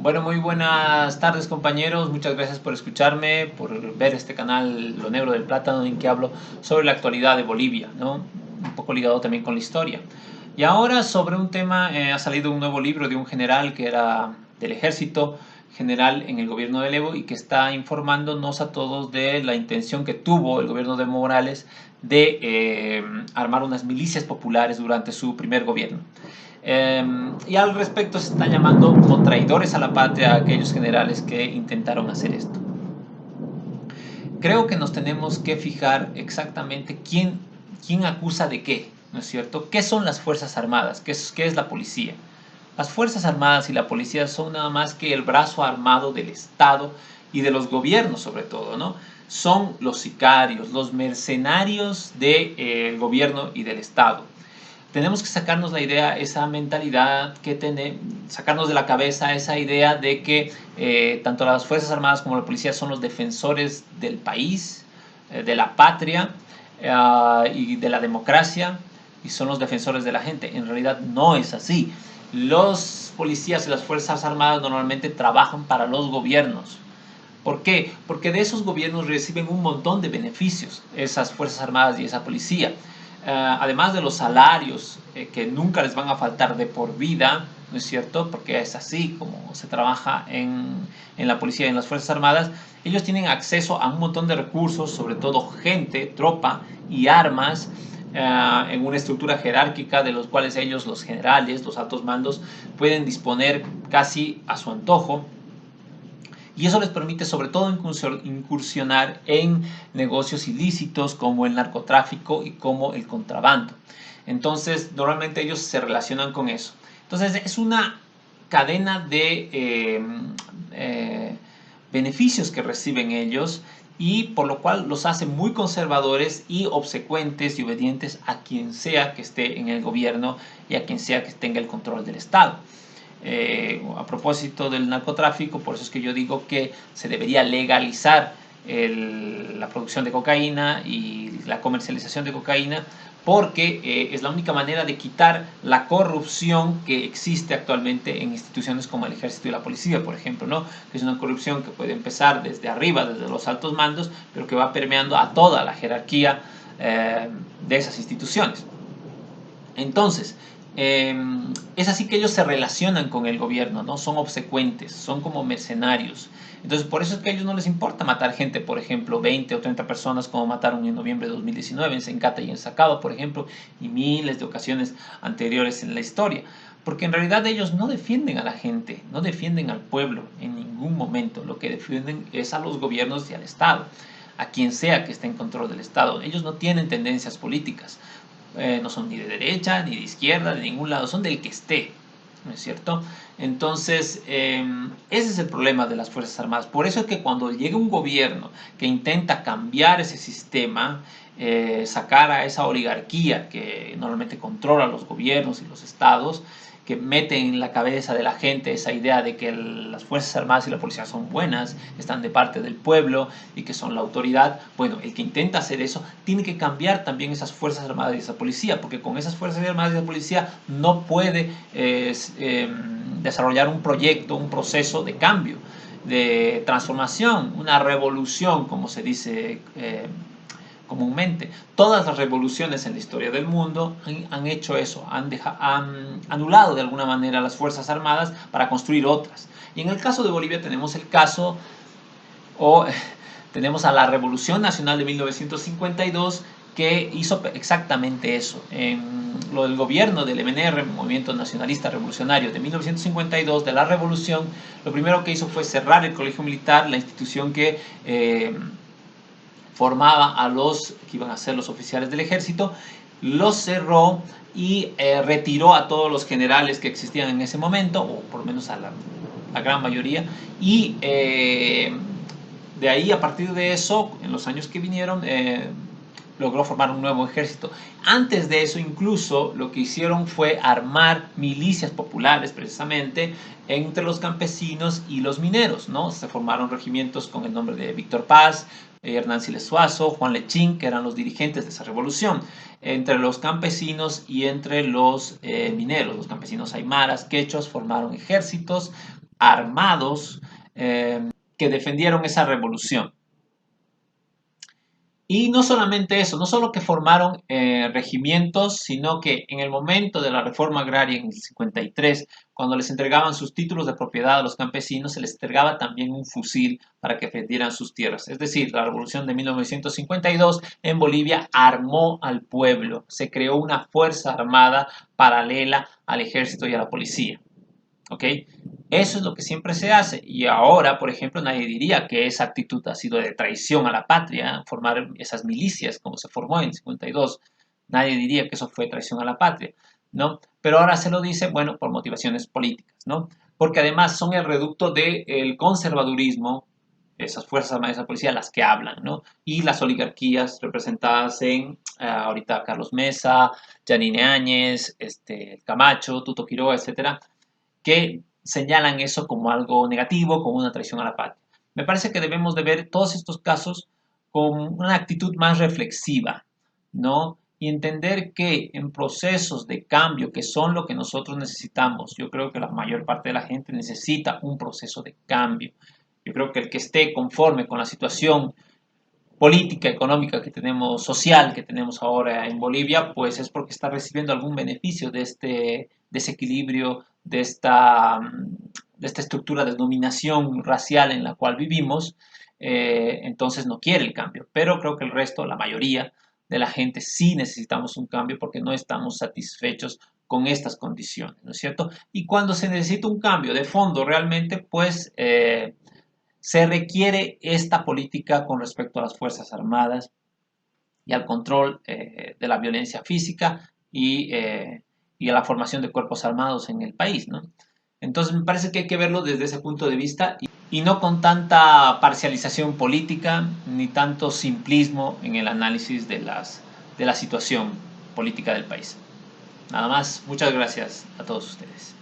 Bueno, muy buenas tardes compañeros, muchas gracias por escucharme, por ver este canal Lo Negro del Plátano en que hablo sobre la actualidad de Bolivia, ¿no? Un poco ligado también con la historia. Y ahora sobre un tema, ha salido un nuevo libro de un general que era del ejército, general en el gobierno de Evo y que está informándonos a todos de la intención que tuvo el gobierno de Morales de armar unas milicias populares durante su primer gobierno. Y al respecto se están llamando como traidores a la patria a aquellos generales que intentaron hacer esto. Creo que nos tenemos que fijar exactamente quién acusa de qué, ¿no es cierto? ¿Qué son las Fuerzas Armadas? ¿Qué es la policía? Las Fuerzas Armadas y la policía son nada más que el brazo armado del Estado y de los gobiernos sobre todo, ¿no? Son los sicarios, los mercenarios del gobierno y del Estado. Tenemos que sacarnos la idea, esa mentalidad que tenemos, sacarnos de la cabeza esa idea de que tanto las Fuerzas Armadas como la policía son los defensores del país, de la patria y de la democracia y son los defensores de la gente. En realidad no es así. Los policías y las Fuerzas Armadas normalmente trabajan para los gobiernos. ¿Por qué? Porque de esos gobiernos reciben un montón de beneficios, esas Fuerzas Armadas y esa policía. Además de los salarios que nunca les van a faltar de por vida, ¿no es cierto? Porque es así como se trabaja en la policía y en las Fuerzas Armadas. Ellos tienen acceso a un montón de recursos, sobre todo gente, tropa y armas, en una estructura jerárquica de los cuales ellos, los generales, los altos mandos, pueden disponer casi a su antojo. Y eso les permite sobre todo incursionar en negocios ilícitos como el narcotráfico y como el contrabando. Entonces, normalmente ellos se relacionan con eso. Entonces, es una cadena de beneficios que reciben ellos y por lo cual los hace muy conservadores y obsecuentes y obedientes a quien sea que esté en el gobierno y a quien sea que tenga el control del Estado. A propósito del narcotráfico, por eso es que yo digo que se debería legalizar la producción de cocaína y la comercialización de cocaína, porque es la única manera de quitar la corrupción que existe actualmente en instituciones como el ejército y la policía, por ejemplo, ¿no? Que es una corrupción que puede empezar desde arriba, desde los altos mandos, pero que va permeando a toda la jerarquía de esas instituciones. Entonces, es así que ellos se relacionan con el gobierno, ¿no? Son obsecuentes, son como mercenarios. Entonces, por eso es que a ellos no les importa matar gente, por ejemplo, 20 o 30 personas como mataron en noviembre de 2019 en Sencata y en Sacaba, por ejemplo, y miles de ocasiones anteriores en la historia. Porque en realidad ellos no defienden a la gente, no defienden al pueblo en ningún momento. Lo que defienden es a los gobiernos y al Estado, a quien sea que esté en control del Estado. Ellos no tienen tendencias políticas. No son ni de derecha, ni de izquierda, de ningún lado, son del que esté, ¿no es cierto? Entonces, ese es el problema de las Fuerzas Armadas. Por eso es que cuando llega un gobierno que intenta cambiar ese sistema, sacar a esa oligarquía que normalmente controla los gobiernos y los estados, que mete en la cabeza de la gente esa idea de que las Fuerzas Armadas y la policía son buenas, están de parte del pueblo y que son la autoridad. Bueno, el que intenta hacer eso tiene que cambiar también esas Fuerzas Armadas y esa policía, porque con esas Fuerzas Armadas y esa policía no puede desarrollar un proyecto, un proceso de cambio, de transformación, una revolución, como se dice comúnmente. Todas las revoluciones en la historia del mundo han hecho eso, han anulado de alguna manera las Fuerzas Armadas para construir otras. Y en el caso de Bolivia tenemos el caso, tenemos a la Revolución Nacional de 1952, que hizo exactamente eso. En lo del gobierno del MNR, Movimiento Nacionalista Revolucionario de 1952, de la revolución, lo primero que hizo fue cerrar el colegio militar, la institución que formaba a los que iban a ser los oficiales del ejército, los cerró y retiró a todos los generales que existían en ese momento, o por lo menos a la gran mayoría, y de ahí, a partir de eso, en los años que vinieron, logró formar un nuevo ejército. Antes de eso, incluso, lo que hicieron fue armar milicias populares, precisamente, entre los campesinos y los mineros, ¿no? Se formaron regimientos con el nombre de Víctor Paz, Hernán Siles Suazo, Juan Lechín, que eran los dirigentes de esa revolución, entre los campesinos y entre los mineros. Los campesinos aymaras, quechuas, formaron ejércitos armados que defendieron esa revolución. Y no solamente eso, no solo que formaron regimientos, sino que en el momento de la reforma agraria en el 53, cuando les entregaban sus títulos de propiedad a los campesinos, se les entregaba también un fusil para que defendieran sus tierras. Es decir, la revolución de 1952 en Bolivia armó al pueblo, se creó una fuerza armada paralela al ejército y a la policía. ¿Ok? Eso es lo que siempre se hace. Y ahora, por ejemplo, nadie diría que esa actitud ha sido de traición a la patria, formar esas milicias como se formó en el 52. Nadie diría que eso fue traición a la patria, ¿no? Pero ahora se lo dice, bueno, por motivaciones políticas, ¿no? Porque además son el reducto del conservadurismo, esas fuerzas armadas de esa policía, las que hablan, ¿no? Y las oligarquías representadas en ahorita Carlos Mesa, Yanine Áñez, Camacho, Tuto Quiroga, etcétera, que señalan eso como algo negativo, como una traición a la patria. Me parece que debemos de ver todos estos casos con una actitud más reflexiva, ¿no? Y entender que en procesos de cambio, que son lo que nosotros necesitamos, yo creo que la mayor parte de la gente necesita un proceso de cambio. Yo creo que el que esté conforme con la situación política, económica que tenemos, social que tenemos ahora en Bolivia, pues es porque está recibiendo algún beneficio de este desequilibrio, de esta estructura de dominación racial en la cual vivimos, entonces no quiere el cambio. Pero creo que el resto, la mayoría de la gente sí necesitamos un cambio porque no estamos satisfechos con estas condiciones, ¿no es cierto? Y cuando se necesita un cambio de fondo realmente, pues se requiere esta política con respecto a las Fuerzas Armadas y al control de la violencia física y a la formación de cuerpos armados en el país, ¿no? Entonces me parece que hay que verlo desde ese punto de vista y no con tanta parcialización política ni tanto simplismo en el análisis de la situación política del país. Nada más, muchas gracias a todos ustedes.